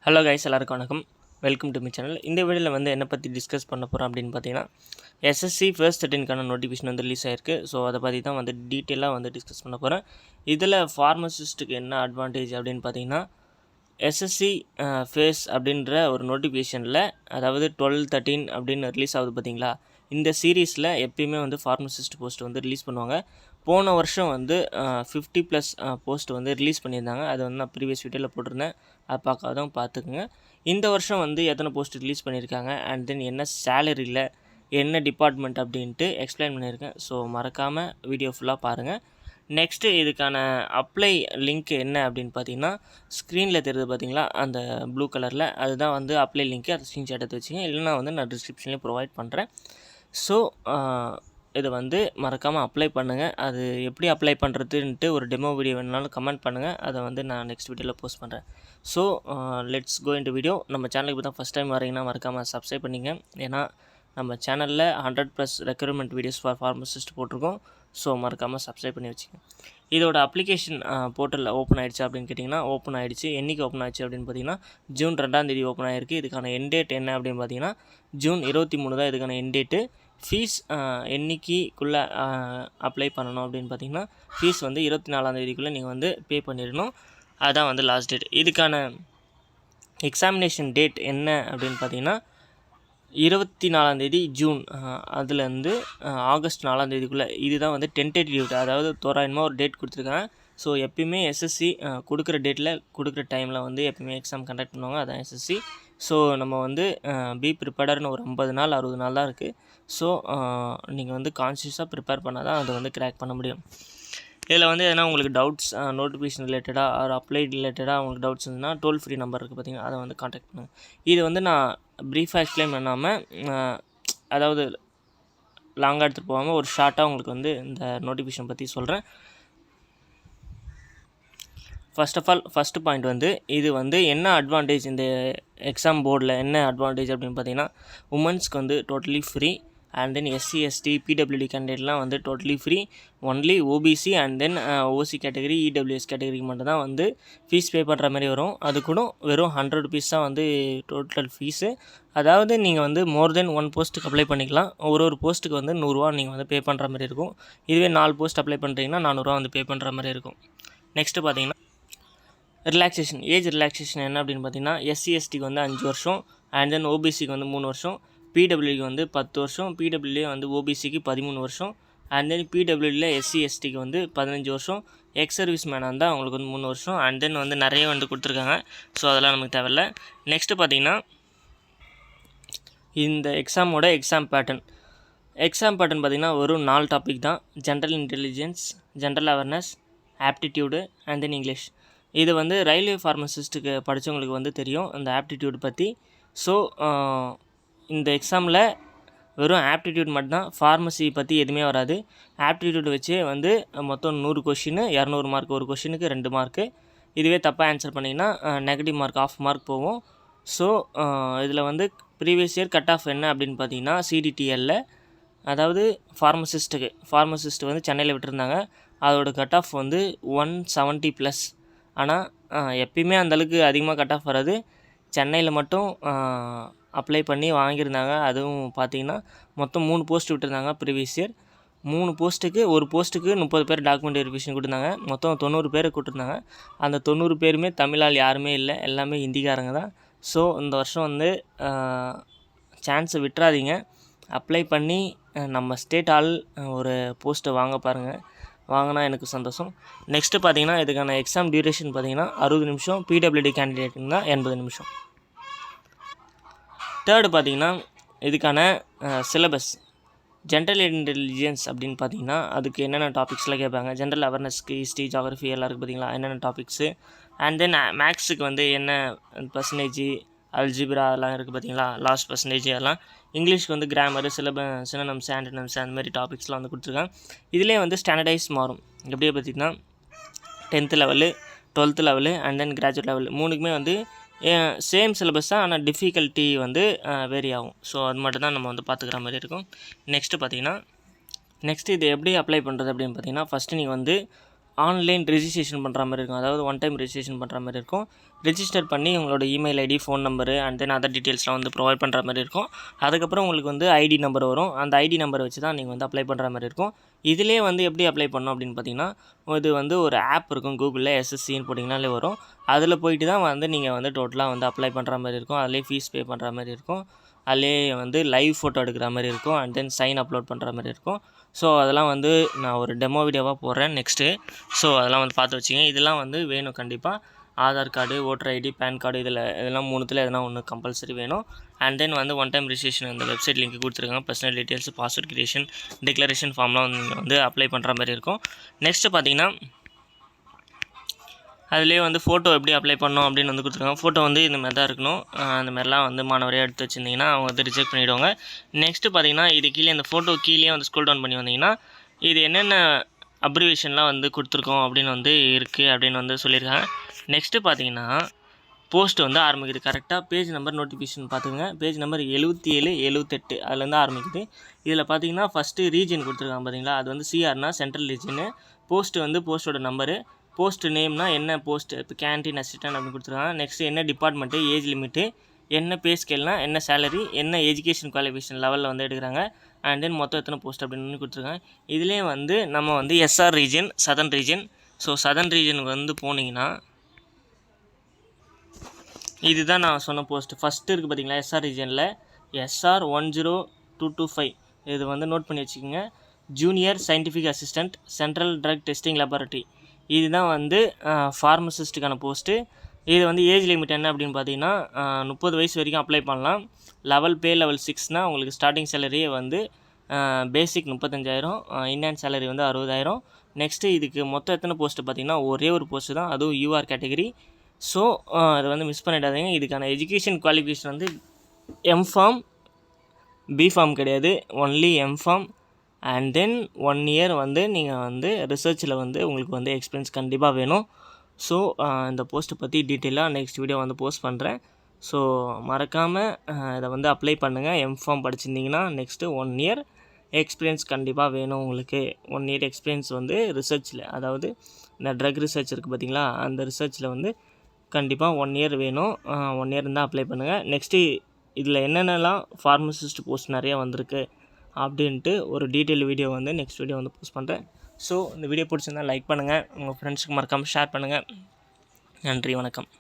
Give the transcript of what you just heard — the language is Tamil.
ஹலோ கைஸ், எல்லாருக்கும் வணக்கம். Welcome to my channel. இந்த வீடியோவில் வந்து என்ன பற்றி டிஸ்கஸ் பண்ண போகிறோம் அப்படின்னு பார்த்தீங்கன்னா, எஸ்எஸ்சி ஃபர்ஸ்ட் அட்டென்ட்கான நோட்டிஃபிகேஷன் வந்து ரிலீஸ் ஆயிருக்கு. ஸோ அதை பற்றி தான் வந்து டீட்டெயிலாக வந்து டிஸ்கஸ் பண்ண போகிறேன். இதில் ஃபார்மசிஸ்ட்டுக்கு என்ன அட்வான்டேஜ் அப்படின்னு பார்த்தீங்கன்னா, எஸ்எஸ்சி ஃபேஸ் அப்படின்ற ஒரு நோட்டிஃபிகேஷனில், அதாவது 12-13 அப்படின்னு ரிலீஸ் ஆகுது பார்த்தீங்களா, இந்த சீரீஸில் எப்பயுமே வந்து ஃபார்மசிஸ்ட் போஸ்ட் வந்து ரிலீஸ் பண்ணுவாங்க. போன வருஷம் வந்து 50+ போஸ்ட் வந்து ரிலீஸ் பண்ணியிருந்தாங்க. அதை வந்து நான் ப்ரீவியஸ் வீடியோவில் போட்டிருந்தேன். அது பார்க்காதவங்க பார்த்துக்குங்க. இந்த வருஷம் வந்து எத்தனை போஸ்ட் ரிலீஸ் பண்ணியிருக்காங்க, அண்ட் தென் என்ன சேலரியில், என்ன டிபார்ட்மெண்ட் அப்படின்ட்டு எக்ஸ்பிளைன் பண்ணியிருக்கேன். ஸோ மறக்காமல் வீடியோ ஃபுல்லாக பாருங்கள். நெக்ஸ்ட்டு இதுக்கான அப்ளை லிங்க் என்ன அப்படின்னு பார்த்தீங்கன்னா, ஸ்க்ரீனில் தெரியுது பார்த்தீங்களா, அந்த ப்ளூ கலரில், அதுதான் வந்து அப்ளை லிங்க்கு. அதை ஸ்க்ரீன்ஷாட் எடுத்து வச்சுங்க. இல்லைனா வந்து நான் டிஸ்கிரிப்ஷன்லேயும் ப்ரொவைட் பண்ணுறேன். ஸோ இதை வந்து மறக்காமல் அப்ளை பண்ணுங்கள். அது எப்படி அப்ளை பண்ணுறதுன்ட்டு ஒரு டெமோ வீடியோ வேணுனாலும் கமெண்ட் பண்ணுங்கள். அதை வந்து நான் நெக்ஸ்ட் வீடியோவில் போஸ்ட் பண்ணுறேன். So let's go into video. நம்ம சேனலுக்கு இப்போ தான் ஃபஸ்ட் டைம் வரீங்கன்னா மறக்காமல் சப்ஸ்கிரைப் பண்ணிங்க. ஏன்னா நம்ம சேனலில் 100+ ரெக்ரூட்மெண்ட் வீடியோஸ் ஃபார் ஃபார்மசிஸ்ட் போட்டிருக்கோம். ஸோ மறக்காமல் சப்ஸ்கிரைப் பண்ணி வச்சுங்க. இதோட அப்ளிகேஷன் போர்ட்டலில் ஓப்பன் ஆகிடுச்சு அப்படின்னு கேட்டிங்கன்னா, ஓப்பன் ஆகிடுச்சு. என்றைக்கு ஓப்பன் ஆகிடுச்சு அப்படின்னு பார்த்தீங்கன்னா, ஜூன் 2 ஓப்பன் ஆகிருக்கு. இதுக்கான எண்ட் டேட் என்ன அப்படின்னு பார்த்தீங்கன்னா, ஜூன் 23 தான் இதுக்கான எண்ட் டேட்டு. ஃபீஸ் என்றைக்குள்ளே அப்ளை பண்ணணும் அப்படின்னு பார்த்தீங்கன்னா, ஃபீஸ் வந்து 24 நீங்கள் வந்து பே பண்ணிடணும். அதுதான் வந்து லாஸ்ட் டேட். இதுக்கான எக்ஸாமினேஷன் டேட் என்ன அப்படின்னு பார்த்தீங்கன்னா, 24 ஜூன் அதுலேருந்து ஆகஸ்ட் 4 இதுதான் வந்து டென்டேட்டிவ், அதாவது தோராயமாக ஒரு டேட் கொடுத்துருக்காங்க. ஸோ எப்பயுமே எஸ்எஸ்சி கொடுக்குற டேட்டில் கொடுக்குற டைமில் வந்து எப்பயுமே எக்ஸாம் கண்டக்ட் பண்ணுவாங்க. அதான் எஸ்எஸ்சி. ஸோ நம்ம வந்து பி ப்ரிப்பேர்டுன்னு ஒரு 50 நாள் 60 நாள் தான் இருக்குது. ஸோ நீங்கள் வந்து கான்ஷியஸாக ப்ரிப்பேர் பண்ணால் தான் அதை வந்து கிராக் பண்ண முடியும். இதில் வந்து எதனா உங்களுக்கு டவுட்ஸ், நோட்டிஃபிகேஷன் ரிலேட்டடாக ஆர் அப்ளை ரிலேட்டடாக உங்களுக்கு டவுட்ஸ் இருந்ததுன்னா, டோல் ஃப்ரீ நம்பர் இருக்குது பார்த்தீங்கன்னா, அதை வந்து காண்டாக்ட் பண்ணுங்கள். இது வந்து நான் ப்ரீஃபாக எக்ஸ்பிளைன் பண்ணாமல், அதாவது லாங்காக எடுத்துகிட்டு போகாமல் ஒரு ஷார்ட்டாக உங்களுக்கு வந்து இந்த நோட்டிஃபிகேஷன் பற்றி சொல்கிறேன். First of all, first point வந்து, இது வந்து என்ன அட்வான்டேஜ் இந்த எக்ஸாம் போர்டில் என்ன அட்வான்டேஜ் அப்படின்னு பார்த்தீங்கன்னா, உமன்ஸ்க்கு வந்து totally free. And then SC ST PWD கேண்டிடேட்லாம் வந்து totally free. Only OBC and then OC category EWS கேட்டகரிக்கு மட்டும் தான் வந்து ஃபீஸ் பே பண்ணுற மாதிரி வரும். அது கூட வெறும் 100 ருபீஸ் தான் வந்து டோட்டல் ஃபீஸு. அதாவது நீங்கள் வந்து மோர் தென் 1 போஸ்ட்டுக்கு அப்ளை பண்ணிக்கலாம். ஒரு போஸ்ட்டுக்கு வந்து 100 ரூபா நீங்கள் வந்து பே பண்ணுற மாதிரி இருக்கும். இதுவே 4 போஸ்ட் அப்ளை பண்ணுறீங்கன்னா 400 ரூபா வந்து பே பண்ணுற மாதிரி இருக்கும். நெக்ஸ்ட்டு பார்த்தீங்கன்னா, ரிலாக்ஸேஷன், ஏஜ் ரிலாக்ஸேஷன் என்ன அப்படின்னு பார்த்தீங்கன்னா, எஸ்சி எஸ்டிக்கு வந்து 5 வருஷம், அண்ட் தென் ஓபிசிக்கு வந்து 3 வருஷம், பிடபிள்யூக்கு வந்து 10 வருஷம், பிடபிள்யூ வந்து ஓபிசிக்கு 13 வருஷம், அண்ட் தென் பிடபிள்யூவில் எஸ்சி எஸ்டிக்கு வந்து 15 வருஷம், எக்ஸ் சர்வீஸ் மேனாக இருந்தால் அவங்களுக்கு வந்து 3 வருஷம், அண்ட் தென் வந்து நிறைய வந்து கொடுத்துருக்காங்க. ஸோ அதெல்லாம் நமக்கு தேவையில்லை. நெக்ஸ்ட்டு பார்த்தீங்கன்னா, இந்த எக்ஸாமோட எக்ஸாம் பேட்டர்ன் பார்த்தீங்கன்னா வெறும் 4 டாபிக் தான். General intelligence, general awareness, aptitude, and then English. இது வந்து ரயில்வே ஃபார்மசிஸ்ட்டுக்கு படித்தவங்களுக்கு வந்து தெரியும் இந்த ஆப்டிடியூட் பற்றி. ஸோ இந்த எக்ஸாமில் வெறும் ஆப்டிடியூட் மட்டும்தான், ஃபார்மசி பற்றி எதுவுமே வராது. ஆப்டிடியூட் வச்சு வந்து மொத்தம் 100 கொஷின், 200 மார்க். ஒரு கொஷினுக்கு 2 மார்க்கு. இதுவே தப்பாக ஆன்சர் பண்ணிங்கன்னா நெகட்டிவ் மார்க், 1/2 மார்க் போகும். ஸோ இதில் வந்து ப்ரீவியஸ் இயர் கட் ஆஃப் என்ன அப்படின்னு பார்த்தீங்கன்னா, சிடிடிஎல்ல, அதாவது ஃபார்மசிஸ்ட்டு வந்து சென்னையில் விட்டுருந்தாங்க. அதோட கட் ஆஃப் வந்து 170+. ஆனால் எப்பயுமே அந்தளவுக்கு அதிகமாக கட் ஆஃப் வராது. சென்னையில் மட்டும் அப்ளை பண்ணி வாங்கியிருந்தாங்க. அதுவும் பார்த்திங்கன்னா மொத்தம் 3 போஸ்ட் விட்டுருந்தாங்க ப்ரீவியஸ் இயர். 3 போஸ்ட்டுக்கு, ஒரு போஸ்ட்டுக்கு 30 பேர் டாக்குமெண்ட் வெரிஃபிகேஷன் கொடுத்தாங்க. மொத்தம் 90 பேர் கொடுத்துருந்தாங்க. அந்த 90 பேருமே தமிழால் யாருமே இல்லை, எல்லாமே ஹிந்திக்காரங்க தான். ஸோ இந்த வருஷம் வந்து சான்ஸை விட்டுறாதீங்க. அப்ளை பண்ணி நம்ம ஸ்டேட் ஆல் ஒரு போஸ்ட்டை வாங்க பாருங்கள். வாங்கினா எனக்கு சந்தோஷம். நெக்ஸ்ட்டு பார்த்தீங்கன்னா, இதுக்கான எக்ஸாம் டியூரேஷன் பார்த்தீங்கன்னா 60 நிமிஷம், பிடபிள்யூடி கேண்டிடேட்டுங்க தான் 80 நிமிஷம். தேர்டு பார்த்தீங்கன்னா, இதுக்கான சிலபஸ் ஜென்ரல் இன்டெலிஜென்ஸ் அப்படின்னு பார்த்தீங்கன்னா, அதுக்கு என்னென்ன டாபிக்ஸ்லாம் கேட்பாங்க, ஜென்ரல் அவேர்னஸ்க்கு ஹிஸ்ட்ரி, ஜாகிரஃபி எல்லாம் இருக்குது பார்த்தீங்களா, என்னென்ன டாபிக்ஸு. அண்ட் தென் மேக்ஸுக்கு வந்து என்ன பர்சன்டேஜ், அல்ஜிப்ரா அதெல்லாம் இருக்குது பார்த்தீங்களா, லாஸ்ட் பர்சன்டேஜ் அதெல்லாம். இங்கிலீஷ்க்கு வந்து கிராமரு, சினோனிம்ஸ், ஆன்டோனிம்ஸ் அந்த மாதிரி டாபிக்ஸ்லாம் வந்து கொடுத்துருக்காங்க. இதிலே வந்து ஸ்டாண்டர்டைஸ் மாறும். எப்படியே பார்த்திங்கன்னா, 10th level, 12th level, and then graduate level 3க்குமே வந்து சேம் சிலபஸ் தான். ஆனால் டிஃபிகல்ட்டி வந்து வேரி ஆகும். ஸோ அது மட்டும் தான் நம்ம வந்து பார்த்துக்கிற மாதிரி இருக்கும். நெக்ஸ்ட்டு இது எப்படி அப்ளை பண்ணுறது அப்படின்னு பார்த்தீங்கன்னா, ஃபஸ்ட்டு நீங்கள் வந்து ஆன்லைன் ரெஜிஸ்ட்ரேஷன் பண்ணுற மாதிரி இருக்கும். அதாவது ஒன் டைம் ரெஜிஸ்ட்ரேஷன் பண்ணுற மாதிரி இருக்கும். ரெஜிஸ்டர் பண்ணி உங்களோட email ID, phone number and then other டீட்டெயில்ஸ்லாம் வந்து ப்ரொவைட் பண்ணுற மாதிரி இருக்கும். அதுக்கப்புறம் உங்களுக்கு வந்து ஐடி நம்பர் வரும். அந்த ஐடி நம்பரை வச்சு தான் நீங்கள் வந்து அப்ளை பண்ணுற மாதிரி இருக்கும். இதிலே வந்து எப்படி அப்ளை பண்ணணும் அப்படின்னு பார்த்தீங்கன்னா, இது வந்து ஒரு ஆப் இருக்கும் கூகுளில், எஸ்எஸ்சின்னு போட்டிங்கனாலே வரும். அதில் போயிட்டு தான் வந்து நீங்கள் வந்து டோட்டலாக வந்து அப்ளை பண்ணுற மாதிரி இருக்கும். அதிலே ஃபீஸ் பே பண்ணுற மாதிரி இருக்கும். அதிலே வந்து லைவ் ஃபோட்டோ எடுக்கிற மாதிரி இருக்கும். அண்ட் தென் சைன் அப்லோட் பண்ணுற மாதிரி இருக்கும். ஸோ அதெல்லாம் வந்து நான் ஒரு டெமோ வீடியோவாக போடுறேன் நெக்ஸ்ட்டு. ஸோ அதெல்லாம் வந்து பார்த்து வச்சுங்க. இதெல்லாம் வந்து வேணும் கண்டிப்பாக. Aadhaar card, voter ID, PAN card இதெல்லாம் 3த்தில் எதனா ஒன்று கம்பல்சரி வேணும். அண்ட் தென் வந்து ஒன் டைம் ரெஜிஸ்ட்ரேஷன் அந்த வெப்சைட் லிங்க் கொடுத்துருக்காங்க. Personal details, password creation, declaration ஃபார்ம்லாம் வந்து நீங்கள் வந்து அப்ளை பண்ணுற மாதிரி இருக்கும். நெக்ஸ்ட்டு பார்த்தீங்கன்னா, அதிலே வந்து ஃபோட்டோ எப்படி அப்ளை பண்ணணும் அப்படின்னு வந்து கொடுத்துருக்காங்க. ஃபோட்டோ வந்து இந்த மாதிரி தான் இருக்கணும். அந்த மாதிரிலாம் வந்து மாணவரே எடுத்து வச்சுருந்தீங்கன்னா அவங்க வந்து ரிஜெக்ட் பண்ணிவிடுவாங்க. நெக்ஸ்ட்டு பார்த்தீங்கன்னா, இது கீழே இந்த ஃபோட்டோ கீழே வந்து ஸ்க்ரோல் டவுன் பண்ணி வந்தீங்கன்னா, இது என்னென்ன அப்ரிவேஷன்லாம் வந்து கொடுத்துருக்கோம் அப்படின்னு வந்து இருக்குது அப்படின்னு வந்து சொல்லியிருக்காங்க. நெக்ஸ்ட்டு பார்த்தீங்கன்னா, போஸ்ட் வந்து ஆரம்பிக்குது. கரெக்டாக பேஜ் நம்பர் நோட்டிஃபிகேஷன் பார்த்துக்கங்க. பேஜ் நம்பர் 77, 78 அதுலேருந்து ஆரம்பிக்குது. இதில் பார்த்தீங்கன்னா ஃபஸ்ட்டு ரீஜன் கொடுத்துருக்காங்க பார்த்தீங்களா, அது வந்து சிஆர்னா சென்ட்ரல் ரீஜனு. போஸ்ட்டு வந்து போஸ்ட்டோட நம்பரு. போஸ்ட் நேம்னா என்ன போஸ்ட், இப்போ கேன்டீன் அசிஸ்டன்ட் அப்படின்னு கொடுத்துருக்காங்க. நெக்ஸ்ட்டு என்ன டிபார்ட்மெண்ட்டு, ஏஜ் லிமிட்டு, என்ன பே ஸ்கேல்னா என்ன சேலரி, என்ன எஜுகேஷன் குவாலிஃபிகேஷன் லெவலில் வந்து எடுக்கிறாங்க, அண்ட் தென் மொத்தம் எத்தனை போஸ்ட் அப்படின்னு கொடுத்துருக்காங்க. இதுலேயே வந்து நம்ம வந்து SR region, southern region. So southern ரீஜனுக்கு வந்து போனீங்கன்னா இதுதான் நான் சொன்ன போஸ்ட். ஃபஸ்ட்டு இருக்குது பார்த்தீங்களா எஸ்ஆர் ரீஜனில் SR 10225 இது வந்து நோட் பண்ணி வச்சுக்கோங்க. Junior scientific assistant, central drug testing laboratory. இதுதான் வந்து ஃபார்மசிஸ்ட்டுக்கான போஸ்ட்டு. இது வந்து ஏஜ் லிமிட் என்ன அப்படின்னு பார்த்தீங்கன்னா 30 வயசு வரைக்கும் அப்ளை பண்ணலாம். பே லெவல் 6னால் உங்களுக்கு ஸ்டார்டிங் சேலரியே வந்து பேசிக் 35,000, இன்ஹேண்ட் சேலரி வந்து 60,000. நெக்ஸ்ட்டு இதுக்கு மொத்தம் எத்தனை போஸ்ட்டு பார்த்தீங்கன்னா ஒரே ஒரு போஸ்ட்டு தான், அதுவும் யூஆர் கேட்டகரி. ஸோ அதை வந்து மிஸ் பண்ணிடாதீங்க. இதுக்கான எஜுகேஷன் குவாலிஃபிகேஷன் வந்து எம்ஃபார்ம், பிஃபார்ம் கிடையாது, only MPharm. And then 1 year வந்து நீங்கள் வந்து ரிசர்ச்சில் வந்து உங்களுக்கு வந்து எக்ஸ்பீரியன்ஸ் கண்டிப்பாக வேணும். ஸோ இந்த போஸ்ட்டை பற்றி டீட்டெயிலாக நெக்ஸ்ட் வீடியோ வந்து போஸ்ட் பண்ணுறேன். ஸோ மறக்காமல் இதை வந்து அப்ளை பண்ணுங்கள். எம்ஃபார்ம் படிச்சிருந்தீங்கன்னா நெக்ஸ்ட்டு 1 இயர் எக்ஸ்பீரியன்ஸ் கண்டிப்பாக வேணும் உங்களுக்கு. 1 இயர் எக்ஸ்பீரியன்ஸ் வந்து ரிசர்ச்சில், அதாவது இந்த ட்ரக் ரிசர்ச் இருக்குது பார்த்தீங்களா, அந்த ரிசர்ச்சில் வந்து கண்டிப்பாக 1 இயர் வேணும். 1 இயர் இருந்தால் அப்ளை பண்ணுங்கள். நெக்ஸ்ட்டு இதில் என்னென்னலாம் ஃபார்மசிஸ்ட் போஸ்ட் நிறையா வந்திருக்கு அப்படின்ட்டு ஒரு டீட்டெயில் வீடியோ வந்து நெக்ஸ்ட் வீடியோ வந்து போஸ்ட் பண்ணுறேன். ஸோ இந்த வீடியோ பிடிச்சிருந்தால் லைக் பண்ணுங்கள், உங்கள் ஃப்ரெண்ட்ஸுக்கு மறக்காமல் ஷேர் பண்ணுங்கள். நன்றி, வணக்கம்.